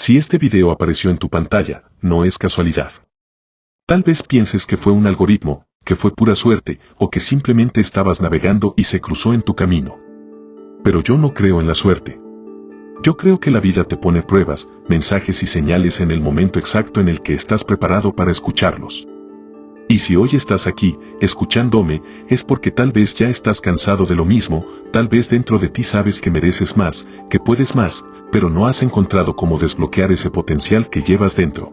Si este video apareció en tu pantalla, no es casualidad. Tal vez pienses que fue un algoritmo, que fue pura suerte, o que simplemente estabas navegando y se cruzó en tu camino. Pero yo no creo en la suerte. Yo creo que la vida te pone pruebas, mensajes y señales en el momento exacto en el que estás preparado para escucharlos. Y si hoy estás aquí, escuchándome, es porque tal vez ya estás cansado de lo mismo, tal vez dentro de ti sabes que mereces más, que puedes más, pero no has encontrado cómo desbloquear ese potencial que llevas dentro.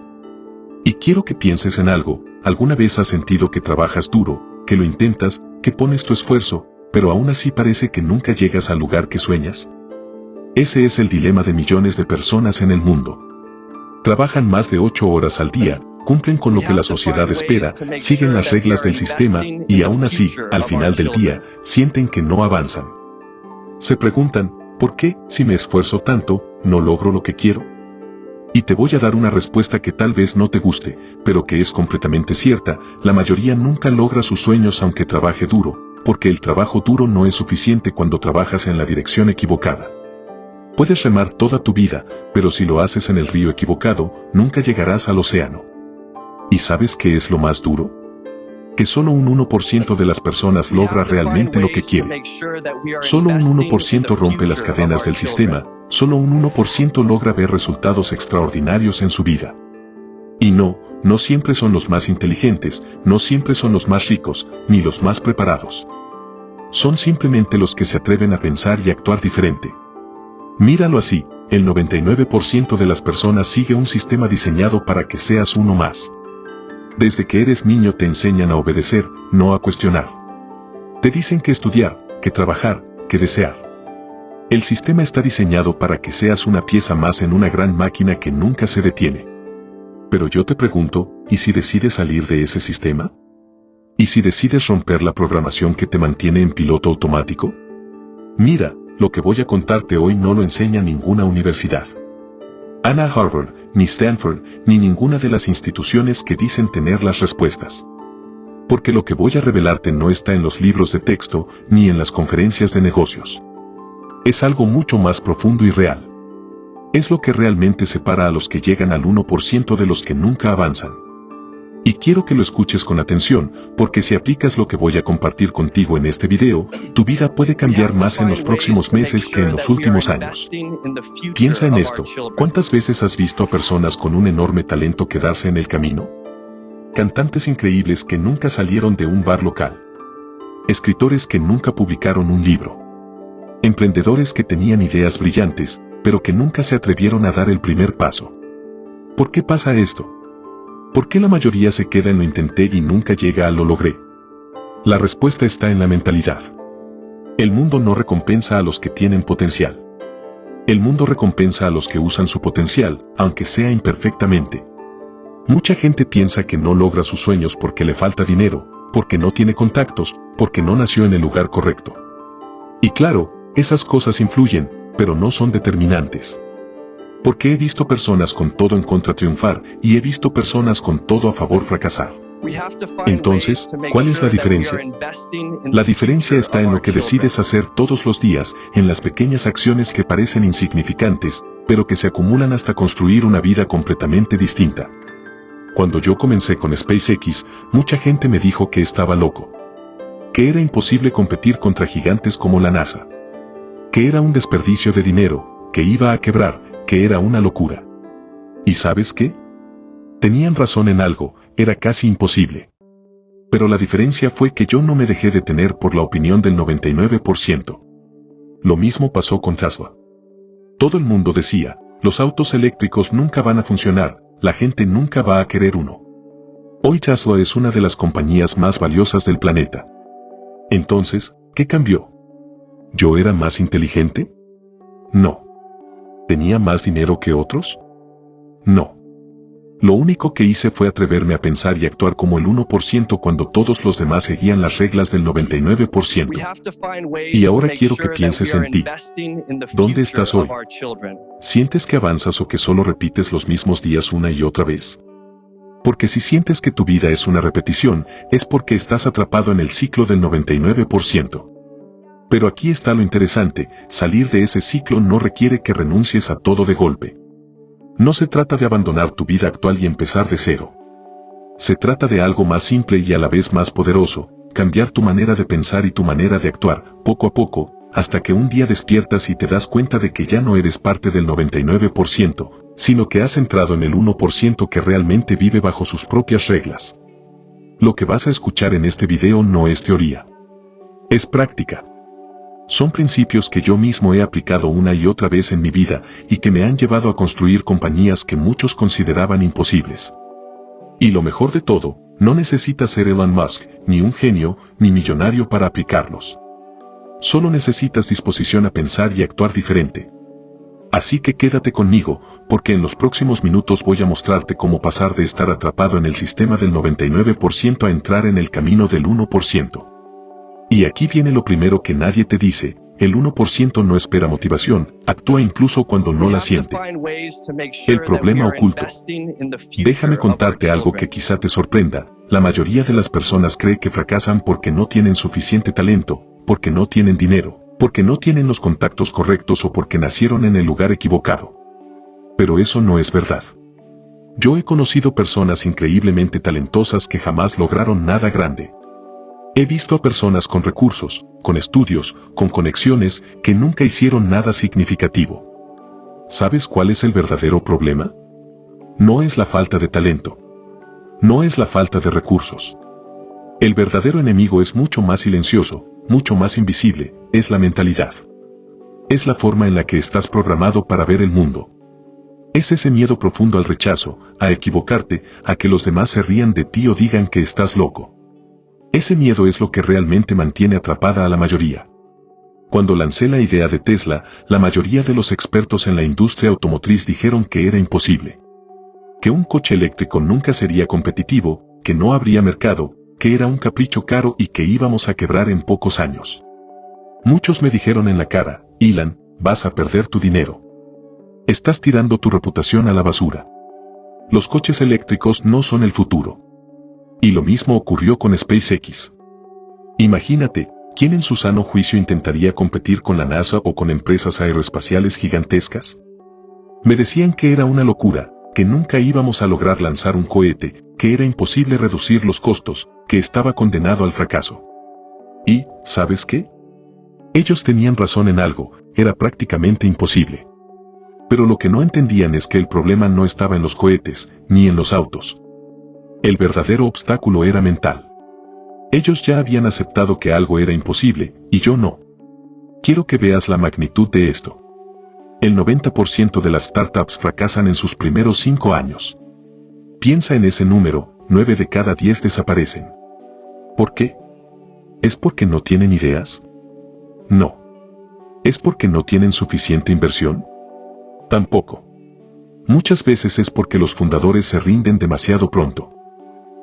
Y quiero que pienses en algo. ¿Alguna vez has sentido que trabajas duro, que lo intentas, que pones tu esfuerzo, pero aún así parece que nunca llegas al lugar que sueñas? Ese es el dilema de millones de personas en el mundo. Trabajan más de 8 horas al día, cumplen con lo que la sociedad espera, siguen las reglas del sistema, y aún así, al final del día, sienten que no avanzan. Se preguntan, ¿por qué, si me esfuerzo tanto, no logro lo que quiero? Y te voy a dar una respuesta que tal vez no te guste, pero que es completamente cierta. La mayoría nunca logra sus sueños aunque trabaje duro, porque el trabajo duro no es suficiente cuando trabajas en la dirección equivocada. Puedes remar toda tu vida, pero si lo haces en el río equivocado, nunca llegarás al océano. ¿Y sabes qué es lo más duro? Que solo un 1% de las personas logra realmente lo que quiere. Solo un 1% rompe las cadenas del sistema, solo un 1% logra ver resultados extraordinarios en su vida. Y no siempre son los más inteligentes, no siempre son los más ricos, ni los más preparados. Son simplemente los que se atreven a pensar y actuar diferente. Míralo así, el 99% de las personas sigue un sistema diseñado para que seas uno más. Desde que eres niño te enseñan a obedecer, no a cuestionar. Te dicen que estudiar, que trabajar, que desear. El sistema está diseñado para que seas una pieza más en una gran máquina que nunca se detiene. Pero yo te pregunto, ¿y si decides salir de ese sistema? ¿Y si decides romper la programación que te mantiene en piloto automático? Mira, lo que voy a contarte hoy no lo enseña ninguna universidad. Ana Harvard, ni Stanford, ni ninguna de las instituciones que dicen tener las respuestas. Porque lo que voy a revelarte no está en los libros de texto, ni en las conferencias de negocios. Es algo mucho más profundo y real. Es lo que realmente separa a los que llegan al 1% de los que nunca avanzan. Y quiero que lo escuches con atención, porque si aplicas lo que voy a compartir contigo en este video, tu vida puede cambiar más en los próximos meses que en los últimos años. Piensa en esto, ¿cuántas veces has visto a personas con un enorme talento quedarse en el camino? Cantantes increíbles que nunca salieron de un bar local. Escritores que nunca publicaron un libro. Emprendedores que tenían ideas brillantes, pero que nunca se atrevieron a dar el primer paso. ¿Por qué pasa esto? ¿Por qué la mayoría se queda en lo intenté y nunca llega a lo logré? La respuesta está en la mentalidad. El mundo no recompensa a los que tienen potencial. El mundo recompensa a los que usan su potencial, aunque sea imperfectamente. Mucha gente piensa que no logra sus sueños porque le falta dinero, porque no tiene contactos, porque no nació en el lugar correcto. Y claro, esas cosas influyen, pero no son determinantes. Porque he visto personas con todo en contra triunfar, y he visto personas con todo a favor fracasar. Entonces, ¿cuál es la diferencia? La diferencia está en lo que decides hacer todos los días, en las pequeñas acciones que parecen insignificantes, pero que se acumulan hasta construir una vida completamente distinta. Cuando yo comencé con SpaceX, mucha gente me dijo que estaba loco. Que era imposible competir contra gigantes como la NASA. Que era un desperdicio de dinero, que iba a quebrar, que era una locura. ¿Y sabes qué? Tenían razón en algo, era casi imposible. Pero la diferencia fue que yo no me dejé detener por la opinión del 99%. Lo mismo pasó con Tesla. Todo el mundo decía, los autos eléctricos nunca van a funcionar, la gente nunca va a querer uno. Hoy Tesla es una de las compañías más valiosas del planeta. Entonces, ¿qué cambió? ¿Yo era más inteligente? No. ¿Tenía más dinero que otros? No. Lo único que hice fue atreverme a pensar y actuar como el 1% cuando todos los demás seguían las reglas del 99%. Y ahora quiero que pienses en ti. ¿Dónde estás hoy? ¿Sientes que avanzas o que solo repites los mismos días una y otra vez? Porque si sientes que tu vida es una repetición, es porque estás atrapado en el ciclo del 99%. Pero aquí está lo interesante, salir de ese ciclo no requiere que renuncies a todo de golpe. No se trata de abandonar tu vida actual y empezar de cero. Se trata de algo más simple y a la vez más poderoso, cambiar tu manera de pensar y tu manera de actuar, poco a poco, hasta que un día despiertas y te das cuenta de que ya no eres parte del 99%, sino que has entrado en el 1% que realmente vive bajo sus propias reglas. Lo que vas a escuchar en este video no es teoría. Es práctica. Son principios que yo mismo he aplicado una y otra vez en mi vida y que me han llevado a construir compañías que muchos consideraban imposibles. Y lo mejor de todo, no necesitas ser Elon Musk, ni un genio, ni millonario para aplicarlos. Solo necesitas disposición a pensar y actuar diferente. Así que quédate conmigo, porque en los próximos minutos voy a mostrarte cómo pasar de estar atrapado en el sistema del 99% a entrar en el camino del 1%. Y aquí viene lo primero que nadie te dice: el 1% no espera motivación, actúa incluso cuando no la siente. El problema oculto. Déjame contarte algo que quizá te sorprenda. La mayoría de las personas cree que fracasan porque no tienen suficiente talento, porque no tienen dinero, porque no tienen los contactos correctos o porque nacieron en el lugar equivocado. Pero eso no es verdad. Yo he conocido personas increíblemente talentosas que jamás lograron nada grande. He visto a personas con recursos, con estudios, con conexiones, que nunca hicieron nada significativo. ¿Sabes cuál es el verdadero problema? No es la falta de talento. No es la falta de recursos. El verdadero enemigo es mucho más silencioso, mucho más invisible, es la mentalidad. Es la forma en la que estás programado para ver el mundo. Es ese miedo profundo al rechazo, a equivocarte, a que los demás se rían de ti o digan que estás loco. Ese miedo es lo que realmente mantiene atrapada a la mayoría. Cuando lancé la idea de Tesla, la mayoría de los expertos en la industria automotriz dijeron que era imposible. Que un coche eléctrico nunca sería competitivo, que no habría mercado, que era un capricho caro y que íbamos a quebrar en pocos años. Muchos me dijeron en la cara: Elon, vas a perder tu dinero. Estás tirando tu reputación a la basura. Los coches eléctricos no son el futuro. Y lo mismo ocurrió con SpaceX. Imagínate, ¿quién en su sano juicio intentaría competir con la NASA o con empresas aeroespaciales gigantescas? Me decían que era una locura, que nunca íbamos a lograr lanzar un cohete, que era imposible reducir los costos, que estaba condenado al fracaso. Y, ¿sabes qué? Ellos tenían razón en algo, era prácticamente imposible. Pero lo que no entendían es que el problema no estaba en los cohetes, ni en los autos. El verdadero obstáculo era mental. Ellos ya habían aceptado que algo era imposible, y yo no. Quiero que veas la magnitud de esto. El 90% de las startups fracasan en sus primeros 5 años. Piensa en ese número, 9 de cada 10 desaparecen. ¿Por qué? ¿Es porque no tienen ideas? No. ¿Es porque no tienen suficiente inversión? Tampoco. Muchas veces es porque los fundadores se rinden demasiado pronto.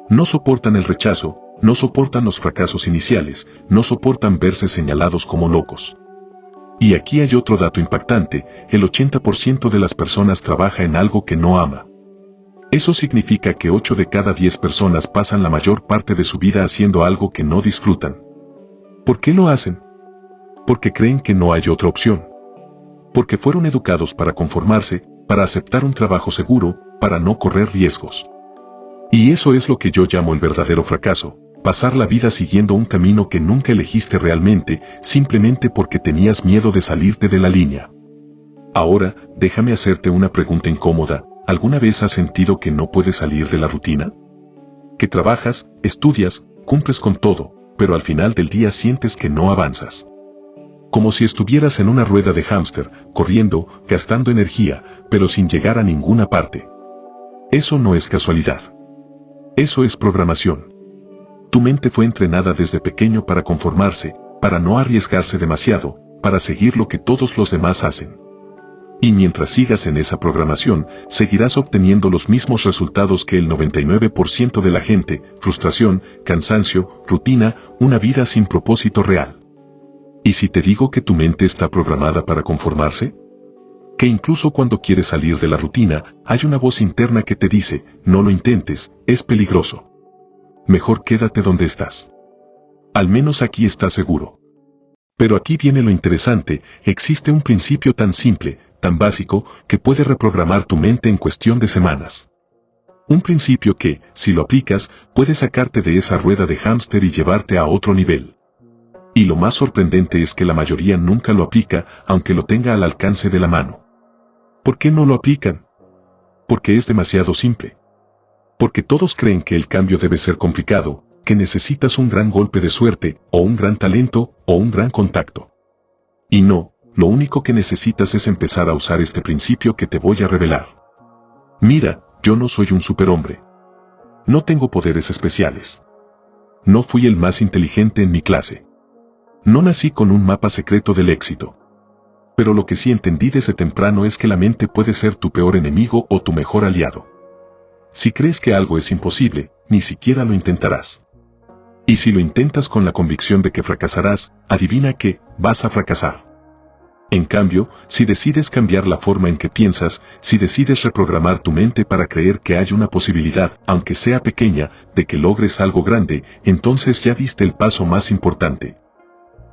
No soportan el rechazo, no soportan los fracasos iniciales, no soportan verse señalados como locos. Y aquí hay otro dato impactante: el 80% de las personas trabaja en algo que no ama. Eso significa que 8 de cada 10 personas pasan la mayor parte de su vida haciendo algo que no disfrutan. ¿Por qué lo hacen? Porque creen que no hay otra opción. Porque fueron educados para conformarse, para aceptar un trabajo seguro, para no correr riesgos. Y eso es lo que yo llamo el verdadero fracaso: pasar la vida siguiendo un camino que nunca elegiste realmente, simplemente porque tenías miedo de salirte de la línea. Ahora, déjame hacerte una pregunta incómoda: ¿alguna vez has sentido que no puedes salir de la rutina? Que trabajas, estudias, cumples con todo, pero al final del día sientes que no avanzas. Como si estuvieras en una rueda de hámster, corriendo, gastando energía, pero sin llegar a ninguna parte. Eso no es casualidad. Eso es programación. Tu mente fue entrenada desde pequeño para conformarse, para no arriesgarse demasiado, para seguir lo que todos los demás hacen. Y mientras sigas en esa programación, seguirás obteniendo los mismos resultados que el 99% de la gente: frustración, cansancio, rutina, una vida sin propósito real. ¿Y si te digo que tu mente está programada para conformarse? Que incluso cuando quieres salir de la rutina, hay una voz interna que te dice: no lo intentes, es peligroso. Mejor quédate donde estás. Al menos aquí estás seguro. Pero aquí viene lo interesante, existe un principio tan simple, tan básico, que puede reprogramar tu mente en cuestión de semanas. Un principio que, si lo aplicas, puede sacarte de esa rueda de hámster y llevarte a otro nivel. Y lo más sorprendente es que la mayoría nunca lo aplica, aunque lo tenga al alcance de la mano. ¿Por qué no lo aplican? Porque es demasiado simple. Porque todos creen que el cambio debe ser complicado, que necesitas un gran golpe de suerte, o un gran talento, o un gran contacto. Y no, lo único que necesitas es empezar a usar este principio que te voy a revelar. Mira, yo no soy un superhombre. No tengo poderes especiales. No fui el más inteligente en mi clase. No nací con un mapa secreto del éxito. Pero lo que sí entendí desde temprano es que la mente puede ser tu peor enemigo o tu mejor aliado. Si crees que algo es imposible, ni siquiera lo intentarás. Y si lo intentas con la convicción de que fracasarás, adivina que vas a fracasar. En cambio, si decides cambiar la forma en que piensas, si decides reprogramar tu mente para creer que hay una posibilidad, aunque sea pequeña, de que logres algo grande, entonces ya diste el paso más importante.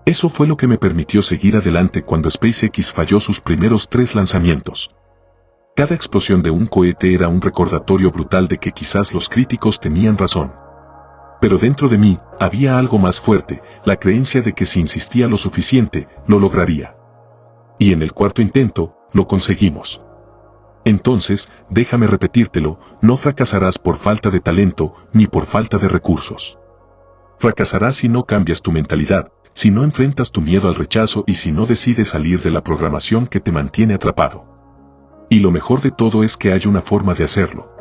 Eso fue lo que me permitió seguir adelante cuando SpaceX falló sus primeros 3 lanzamientos. Cada explosión de un cohete era un recordatorio brutal de que quizás los críticos tenían razón. Pero dentro de mí, había algo más fuerte, la creencia de que si insistía lo suficiente, lo lograría. Y en el 4º intento, lo conseguimos. Entonces, déjame repetírtelo, no fracasarás por falta de talento, ni por falta de recursos. Fracasarás si no cambias tu mentalidad, si no enfrentas tu miedo al rechazo y si no decides salir de la programación que te mantiene atrapado. Y lo mejor de todo es que hay una forma de hacerlo.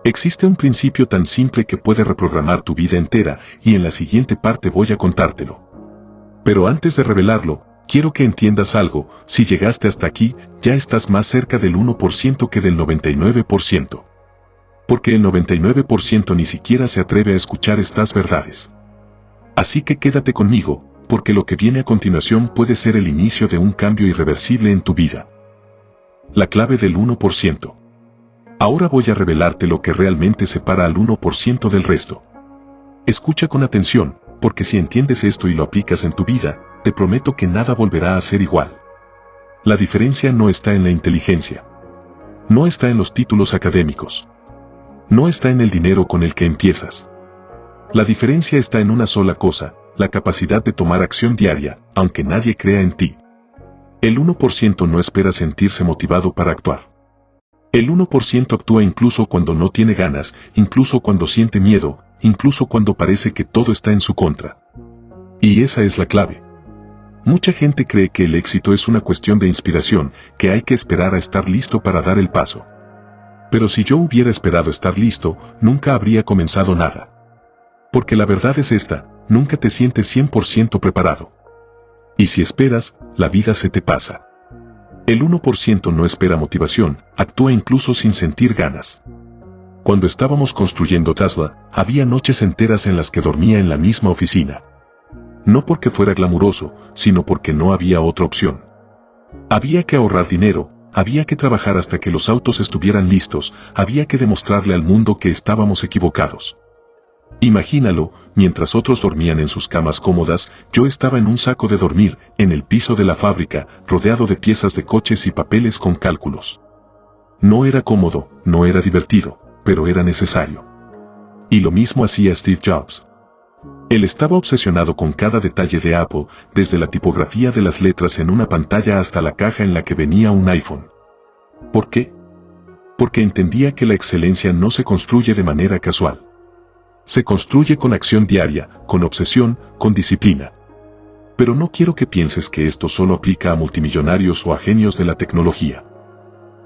Existe un principio tan simple que puede reprogramar tu vida entera, y en la siguiente parte voy a contártelo. Pero antes de revelarlo, quiero que entiendas algo, si llegaste hasta aquí, ya estás más cerca del 1% que del 99%. Porque el 99% ni siquiera se atreve a escuchar estas verdades. Así que quédate conmigo, porque lo que viene a continuación puede ser el inicio de un cambio irreversible en tu vida. La clave del 1%. Ahora voy a revelarte lo que realmente separa al 1% del resto. Escucha con atención, porque si entiendes esto y lo aplicas en tu vida, te prometo que nada volverá a ser igual. La diferencia no está en la inteligencia. No está en los títulos académicos. No está en el dinero con el que empiezas. La diferencia está en una sola cosa, la capacidad de tomar acción diaria, aunque nadie crea en ti. El 1% no espera sentirse motivado para actuar. El 1% actúa incluso cuando no tiene ganas, incluso cuando siente miedo, incluso cuando parece que todo está en su contra. Y esa es la clave. Mucha gente cree que el éxito es una cuestión de inspiración, que hay que esperar a estar listo para dar el paso. Pero si yo hubiera esperado estar listo, nunca habría comenzado nada. Porque la verdad es esta, nunca te sientes 100% preparado. Y si esperas, la vida se te pasa. El 1% no espera motivación, actúa incluso sin sentir ganas. Cuando estábamos construyendo Tesla, había noches enteras en las que dormía en la misma oficina. No porque fuera glamuroso, sino porque no había otra opción. Había que ahorrar dinero, había que trabajar hasta que los autos estuvieran listos, había que demostrarle al mundo que estábamos equivocados. Imagínalo, mientras otros dormían en sus camas cómodas, yo estaba en un saco de dormir, en el piso de la fábrica, rodeado de piezas de coches y papeles con cálculos. No era cómodo, no era divertido, pero era necesario. Y lo mismo hacía Steve Jobs. Él estaba obsesionado con cada detalle de Apple, desde la tipografía de las letras en una pantalla hasta la caja en la que venía un iPhone. ¿Por qué? Porque entendía que la excelencia no se construye de manera casual. Se construye con acción diaria, con obsesión, con disciplina. Pero no quiero que pienses que esto solo aplica a multimillonarios o a genios de la tecnología.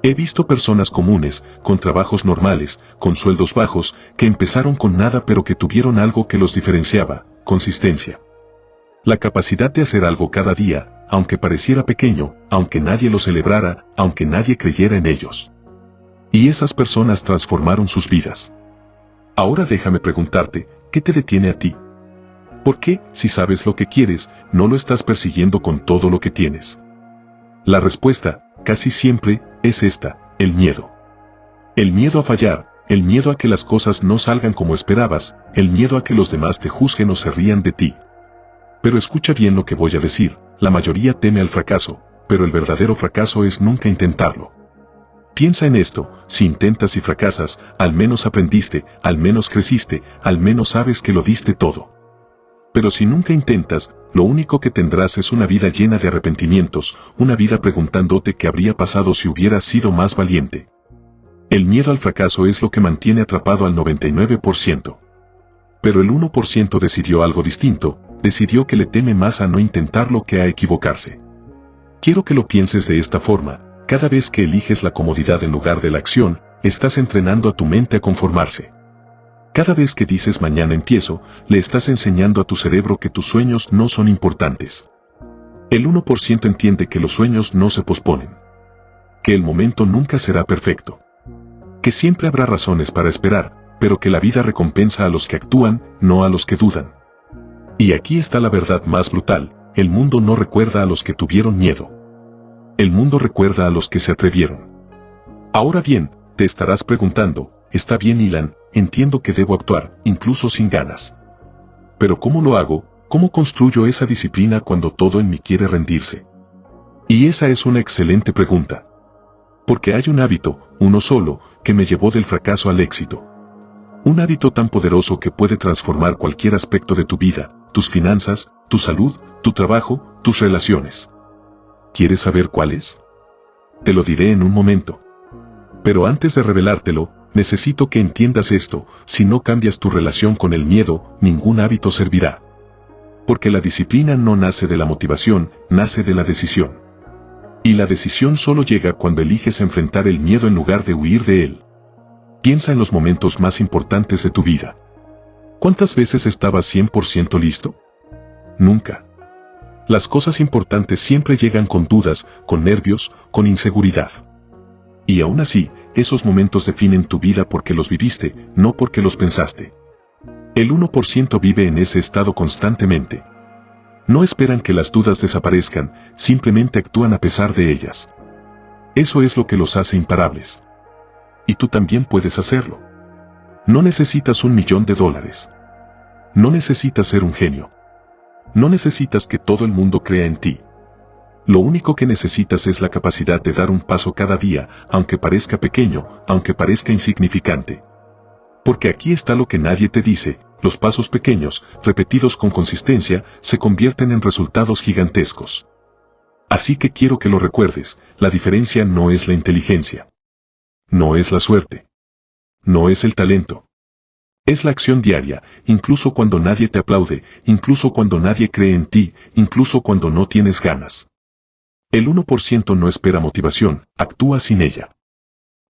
He visto personas comunes, con trabajos normales, con sueldos bajos, que empezaron con nada pero que tuvieron algo que los diferenciaba, consistencia. La capacidad de hacer algo cada día, aunque pareciera pequeño, aunque nadie lo celebrara, aunque nadie creyera en ellos. Y esas personas transformaron sus vidas. Ahora déjame preguntarte, ¿qué te detiene a ti? ¿Por qué, si sabes lo que quieres, no lo estás persiguiendo con todo lo que tienes? La respuesta, casi siempre, es esta, el miedo. El miedo a fallar, el miedo a que las cosas no salgan como esperabas, el miedo a que los demás te juzguen o se rían de ti. Pero escucha bien lo que voy a decir, la mayoría teme al fracaso, pero el verdadero fracaso es nunca intentarlo. Piensa en esto, si intentas y fracasas, al menos aprendiste, al menos creciste, al menos sabes que lo diste todo. Pero si nunca intentas, lo único que tendrás es una vida llena de arrepentimientos, una vida preguntándote qué habría pasado si hubieras sido más valiente. El miedo al fracaso es lo que mantiene atrapado al 99%. Pero el 1% decidió algo distinto, decidió que le teme más a no intentarlo que a equivocarse. Quiero que lo pienses de esta forma, cada vez que eliges la comodidad en lugar de la acción, estás entrenando a tu mente a conformarse. Cada vez que dices mañana empiezo, le estás enseñando a tu cerebro que tus sueños no son importantes. El 1% entiende que los sueños no se posponen. Que el momento nunca será perfecto. Que siempre habrá razones para esperar, pero que la vida recompensa a los que actúan, no a los que dudan. Y aquí está la verdad más brutal, el mundo no recuerda a los que tuvieron miedo. El mundo recuerda a los que se atrevieron. Ahora bien, te estarás preguntando, está bien Ilan, entiendo que debo actuar, incluso sin ganas. Pero ¿cómo lo hago? ¿Cómo construyo esa disciplina cuando todo en mí quiere rendirse? Y esa es una excelente pregunta. Porque hay un hábito, uno solo, que me llevó del fracaso al éxito. Un hábito tan poderoso que puede transformar cualquier aspecto de tu vida, tus finanzas, tu salud, tu trabajo, tus relaciones. ¿Quieres saber cuál es? Te lo diré en un momento. Pero antes de revelártelo, necesito que entiendas esto, si no cambias tu relación con el miedo, ningún hábito servirá. Porque la disciplina no nace de la motivación, nace de la decisión. Y la decisión solo llega cuando eliges enfrentar el miedo en lugar de huir de él. Piensa en los momentos más importantes de tu vida. ¿Cuántas veces estabas 100% listo? Nunca. Las cosas importantes siempre llegan con dudas, con nervios, con inseguridad. Y aún así, esos momentos definen tu vida porque los viviste, no porque los pensaste. El 1% vive en ese estado constantemente. No esperan que las dudas desaparezcan, simplemente actúan a pesar de ellas. Eso es lo que los hace imparables. Y tú también puedes hacerlo. No necesitas $1.000.000. No necesitas ser un genio. No necesitas que todo el mundo crea en ti. Lo único que necesitas es la capacidad de dar un paso cada día, aunque parezca pequeño, aunque parezca insignificante. Porque aquí está lo que nadie te dice, los pasos pequeños, repetidos con consistencia, se convierten en resultados gigantescos. Así que quiero que lo recuerdes, la diferencia no es la inteligencia. No es la suerte. No es el talento. Es la acción diaria, incluso cuando nadie te aplaude, incluso cuando nadie cree en ti, incluso cuando no tienes ganas. El 1% no espera motivación, actúa sin ella.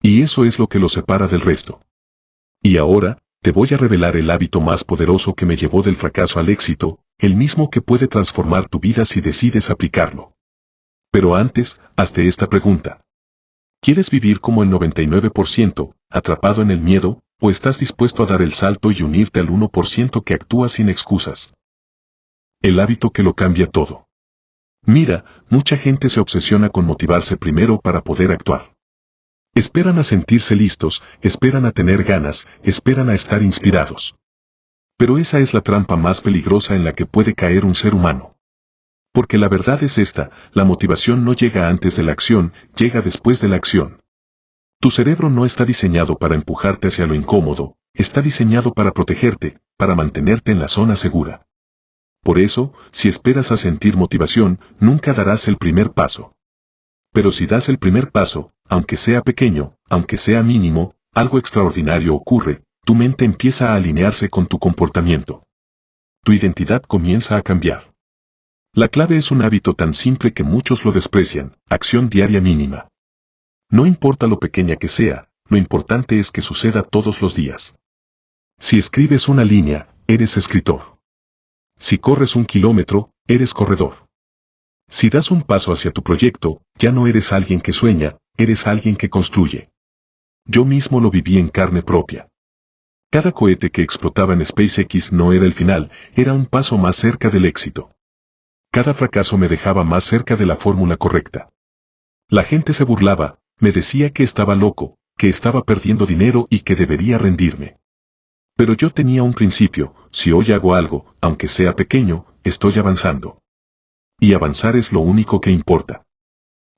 Y eso es lo que lo separa del resto. Y ahora, te voy a revelar el hábito más poderoso que me llevó del fracaso al éxito, el mismo que puede transformar tu vida si decides aplicarlo. Pero antes, hazte esta pregunta. ¿Quieres vivir como el 99%, atrapado en el miedo, o estás dispuesto a dar el salto y unirte al 1% que actúa sin excusas? El hábito que lo cambia todo. Mira, mucha gente se obsesiona con motivarse primero para poder actuar. Esperan a sentirse listos, esperan a tener ganas, esperan a estar inspirados. Pero esa es la trampa más peligrosa en la que puede caer un ser humano. Porque la verdad es esta, la motivación no llega antes de la acción, llega después de la acción. Tu cerebro no está diseñado para empujarte hacia lo incómodo, está diseñado para protegerte, para mantenerte en la zona segura. Por eso, si esperas a sentir motivación, nunca darás el primer paso. Pero si das el primer paso, aunque sea pequeño, aunque sea mínimo, algo extraordinario ocurre, tu mente empieza a alinearse con tu comportamiento. Tu identidad comienza a cambiar. La clave es un hábito tan simple que muchos lo desprecian, acción diaria mínima. No importa lo pequeña que sea, lo importante es que suceda todos los días. Si escribes una línea, eres escritor. Si corres 1 kilómetro, eres corredor. Si das un paso hacia tu proyecto, ya no eres alguien que sueña, eres alguien que construye. Yo mismo lo viví en carne propia. Cada cohete que explotaba en SpaceX no era el final, era un paso más cerca del éxito. Cada fracaso me dejaba más cerca de la fórmula correcta. La gente se burlaba, me decía que estaba loco, que estaba perdiendo dinero y que debería rendirme. Pero yo tenía un principio, si hoy hago algo, aunque sea pequeño, estoy avanzando. Y avanzar es lo único que importa.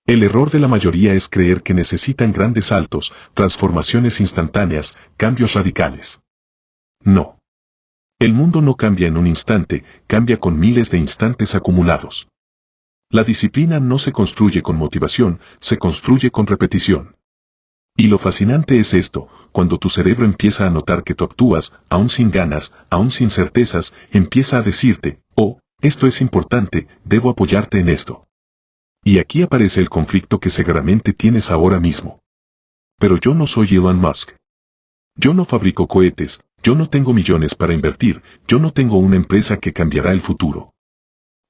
El error de la mayoría es creer que necesitan grandes saltos, transformaciones instantáneas, cambios radicales. No. El mundo no cambia en un instante, cambia con miles de instantes acumulados. La disciplina no se construye con motivación, se construye con repetición. Y lo fascinante es esto, cuando tu cerebro empieza a notar que tú actúas, aún sin ganas, aún sin certezas, empieza a decirte, oh, esto es importante, debo apoyarte en esto. Y aquí aparece el conflicto que seguramente tienes ahora mismo. Pero yo no soy Elon Musk. Yo no fabrico cohetes, yo no tengo millones para invertir, yo no tengo una empresa que cambiará el futuro.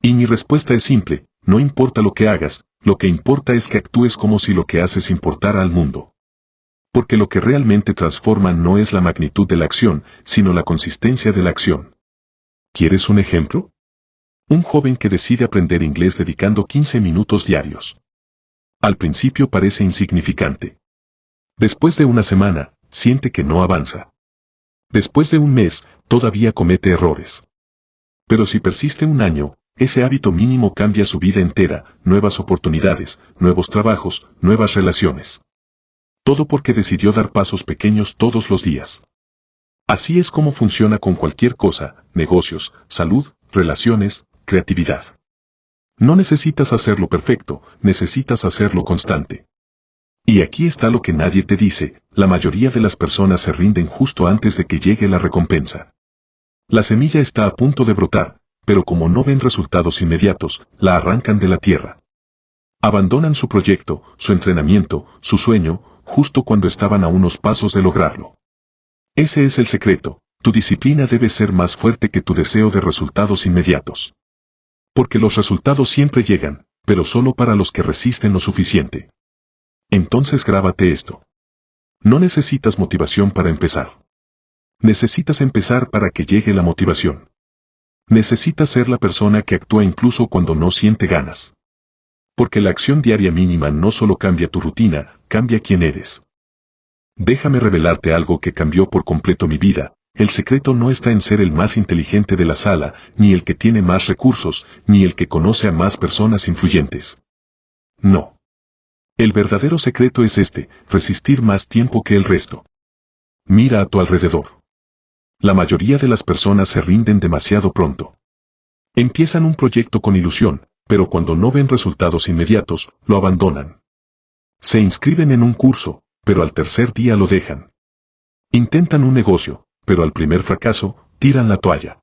Y mi respuesta es simple, no importa lo que hagas, lo que importa es que actúes como si lo que haces importara al mundo. Porque lo que realmente transforma no es la magnitud de la acción, sino la consistencia de la acción. ¿Quieres un ejemplo? Un joven que decide aprender inglés dedicando 15 minutos diarios. Al principio parece insignificante. Después de una semana, siente que no avanza. Después de un mes, todavía comete errores. Pero si persiste un año, ese hábito mínimo cambia su vida entera, nuevas oportunidades, nuevos trabajos, nuevas relaciones. Todo porque decidió dar pasos pequeños todos los días. Así es como funciona con cualquier cosa, negocios, salud, relaciones, creatividad. No necesitas hacerlo perfecto, necesitas hacerlo constante. Y aquí está lo que nadie te dice, la mayoría de las personas se rinden justo antes de que llegue la recompensa. La semilla está a punto de brotar, pero como no ven resultados inmediatos, la arrancan de la tierra. Abandonan su proyecto, su entrenamiento, su sueño, justo cuando estaban a unos pasos de lograrlo. Ese es el secreto, tu disciplina debe ser más fuerte que tu deseo de resultados inmediatos. Porque los resultados siempre llegan, pero solo para los que resisten lo suficiente. Entonces grábate esto. No necesitas motivación para empezar. Necesitas empezar para que llegue la motivación. Necesitas ser la persona que actúa incluso cuando no siente ganas. Porque la acción diaria mínima no solo cambia tu rutina, cambia quién eres. Déjame revelarte algo que cambió por completo mi vida. El secreto no está en ser el más inteligente de la sala, ni el que tiene más recursos, ni el que conoce a más personas influyentes. No. El verdadero secreto es este, resistir más tiempo que el resto. Mira a tu alrededor. La mayoría de las personas se rinden demasiado pronto. Empiezan un proyecto con ilusión, pero cuando no ven resultados inmediatos, lo abandonan. Se inscriben en un curso, pero al tercer día lo dejan. Intentan un negocio, pero al primer fracaso, tiran la toalla.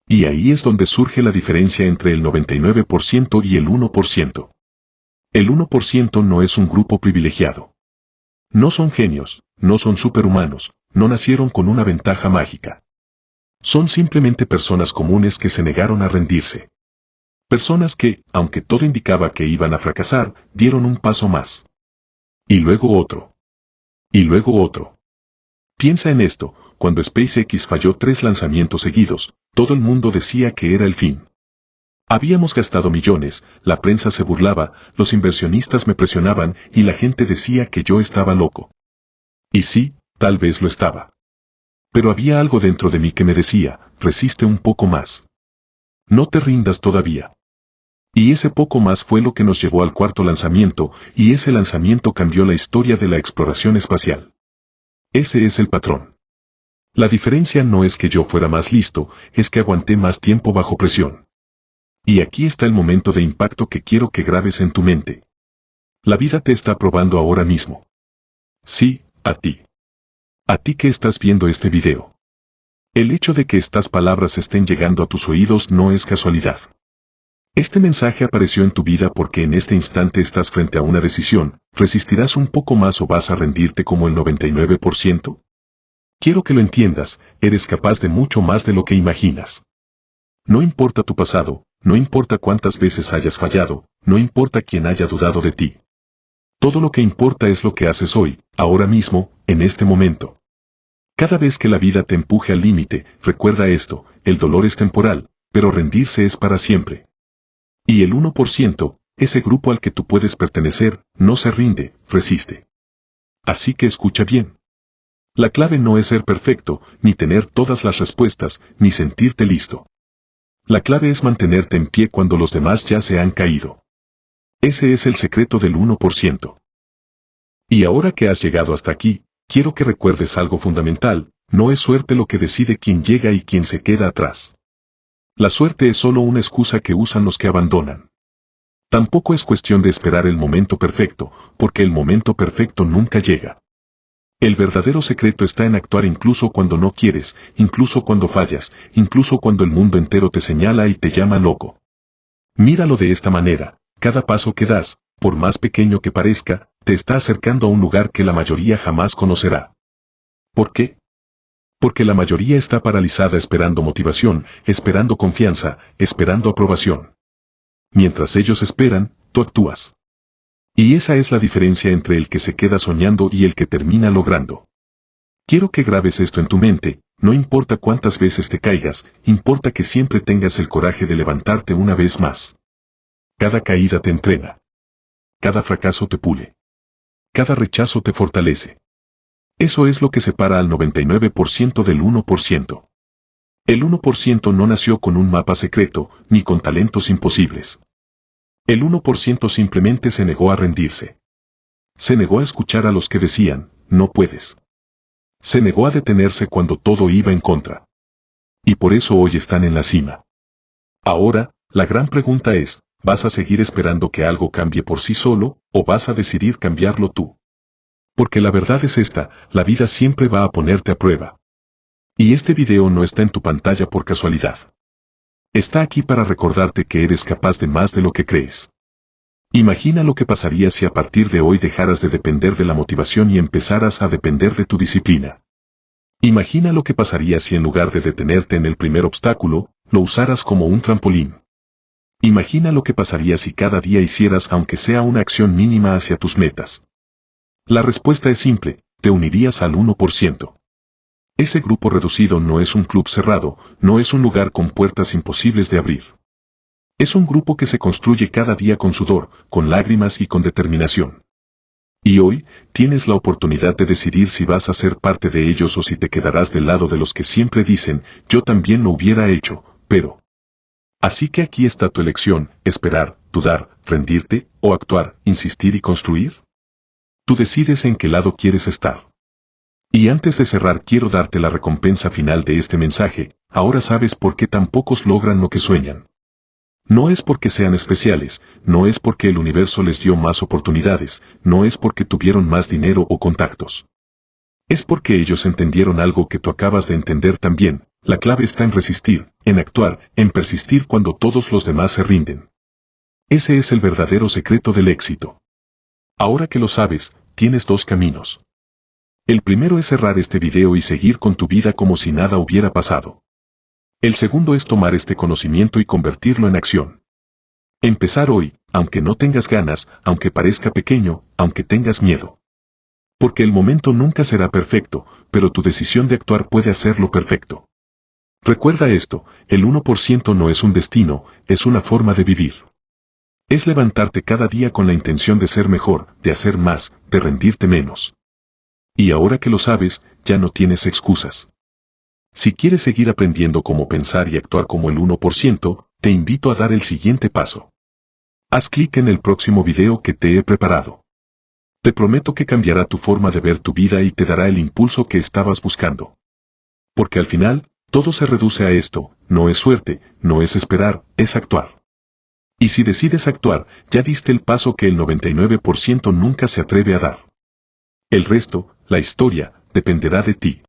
Y ahí es donde surge la diferencia entre el 99% y el 1%. El 1% no es un grupo privilegiado. No son genios, no son superhumanos, no nacieron con una ventaja mágica. Son simplemente personas comunes que se negaron a rendirse. Personas que, aunque todo indicaba que iban a fracasar, dieron un paso más. Y luego otro. Y luego otro. Piensa en esto, cuando SpaceX falló 3 lanzamientos seguidos, todo el mundo decía que era el fin. Habíamos gastado millones, la prensa se burlaba, los inversionistas me presionaban y la gente decía que yo estaba loco. Y sí, tal vez lo estaba. Pero había algo dentro de mí que me decía, resiste un poco más. No te rindas todavía. Y ese poco más fue lo que nos llevó al 4.º lanzamiento, y ese lanzamiento cambió la historia de la exploración espacial. Ese es el patrón. La diferencia no es que yo fuera más listo, es que aguanté más tiempo bajo presión. Y aquí está el momento de impacto que quiero que grabes en tu mente. La vida te está probando ahora mismo. Sí, a ti. A ti que estás viendo este video. El hecho de que estas palabras estén llegando a tus oídos no es casualidad. Este mensaje apareció en tu vida porque en este instante estás frente a una decisión, ¿resistirás un poco más o vas a rendirte como el 99%? Quiero que lo entiendas, eres capaz de mucho más de lo que imaginas. No importa tu pasado, no importa cuántas veces hayas fallado, no importa quién haya dudado de ti. Todo lo que importa es lo que haces hoy, ahora mismo, en este momento. Cada vez que la vida te empuje al límite, recuerda esto, el dolor es temporal, pero rendirse es para siempre. Y el 1%, ese grupo al que tú puedes pertenecer, no se rinde, resiste. Así que escucha bien. La clave no es ser perfecto, ni tener todas las respuestas, ni sentirte listo. La clave es mantenerte en pie cuando los demás ya se han caído. Ese es el secreto del 1%. Y ahora que has llegado hasta aquí, quiero que recuerdes algo fundamental: no es suerte lo que decide quién llega y quién se queda atrás. La suerte es solo una excusa que usan los que abandonan. Tampoco es cuestión de esperar el momento perfecto, porque el momento perfecto nunca llega. El verdadero secreto está en actuar incluso cuando no quieres, incluso cuando fallas, incluso cuando el mundo entero te señala y te llama loco. Míralo de esta manera: cada paso que das, por más pequeño que parezca, te está acercando a un lugar que la mayoría jamás conocerá. ¿Por qué? Porque la mayoría está paralizada esperando motivación, esperando confianza, esperando aprobación. Mientras ellos esperan, tú actúas. Y esa es la diferencia entre el que se queda soñando y el que termina logrando. Quiero que grabes esto en tu mente: no importa cuántas veces te caigas, importa que siempre tengas el coraje de levantarte una vez más. Cada caída te entrena. Cada fracaso te pule. Cada rechazo te fortalece. Eso es lo que separa al 99% del 1%. El 1% no nació con un mapa secreto, ni con talentos imposibles. El 1% simplemente se negó a rendirse. Se negó a escuchar a los que decían: no puedes. Se negó a detenerse cuando todo iba en contra. Y por eso hoy están en la cima. Ahora, la gran pregunta es: ¿vas a seguir esperando que algo cambie por sí solo, o vas a decidir cambiarlo tú? Porque la verdad es esta: la vida siempre va a ponerte a prueba. Y este video no está en tu pantalla por casualidad. Está aquí para recordarte que eres capaz de más de lo que crees. Imagina lo que pasaría si a partir de hoy dejaras de depender de la motivación y empezaras a depender de tu disciplina. Imagina lo que pasaría si en lugar de detenerte en el primer obstáculo, lo usaras como un trampolín. Imagina lo que pasaría si cada día hicieras aunque sea una acción mínima hacia tus metas. La respuesta es simple: te unirías al 1%. Ese grupo reducido no es un club cerrado, no es un lugar con puertas imposibles de abrir. Es un grupo que se construye cada día con sudor, con lágrimas y con determinación. Y hoy, tienes la oportunidad de decidir si vas a ser parte de ellos o si te quedarás del lado de los que siempre dicen: yo también lo hubiera hecho, pero... Así que aquí está tu elección: esperar, dudar, rendirte, o actuar, insistir y construir. Tú decides en qué lado quieres estar. Y antes de cerrar, quiero darte la recompensa final de este mensaje: ahora sabes por qué tan pocos logran lo que sueñan. No es porque sean especiales, no es porque el universo les dio más oportunidades, no es porque tuvieron más dinero o contactos. Es porque ellos entendieron algo que tú acabas de entender también: la clave está en resistir, en actuar, en persistir cuando todos los demás se rinden. Ese es el verdadero secreto del éxito. Ahora que lo sabes, tienes dos caminos. El primero es cerrar este video y seguir con tu vida como si nada hubiera pasado. El segundo es tomar este conocimiento y convertirlo en acción. Empezar hoy, aunque no tengas ganas, aunque parezca pequeño, aunque tengas miedo. Porque el momento nunca será perfecto, pero tu decisión de actuar puede hacerlo perfecto. Recuerda esto: el 1% no es un destino, es una forma de vivir. Es levantarte cada día con la intención de ser mejor, de hacer más, de rendirte menos. Y ahora que lo sabes, ya no tienes excusas. Si quieres seguir aprendiendo cómo pensar y actuar como el 1%, te invito a dar el siguiente paso. Haz clic en el próximo video que te he preparado. Te prometo que cambiará tu forma de ver tu vida y te dará el impulso que estabas buscando. Porque al final, todo se reduce a esto: no es suerte, no es esperar, es actuar. Y si decides actuar, ya diste el paso que el 99% nunca se atreve a dar. El resto, la historia, dependerá de ti.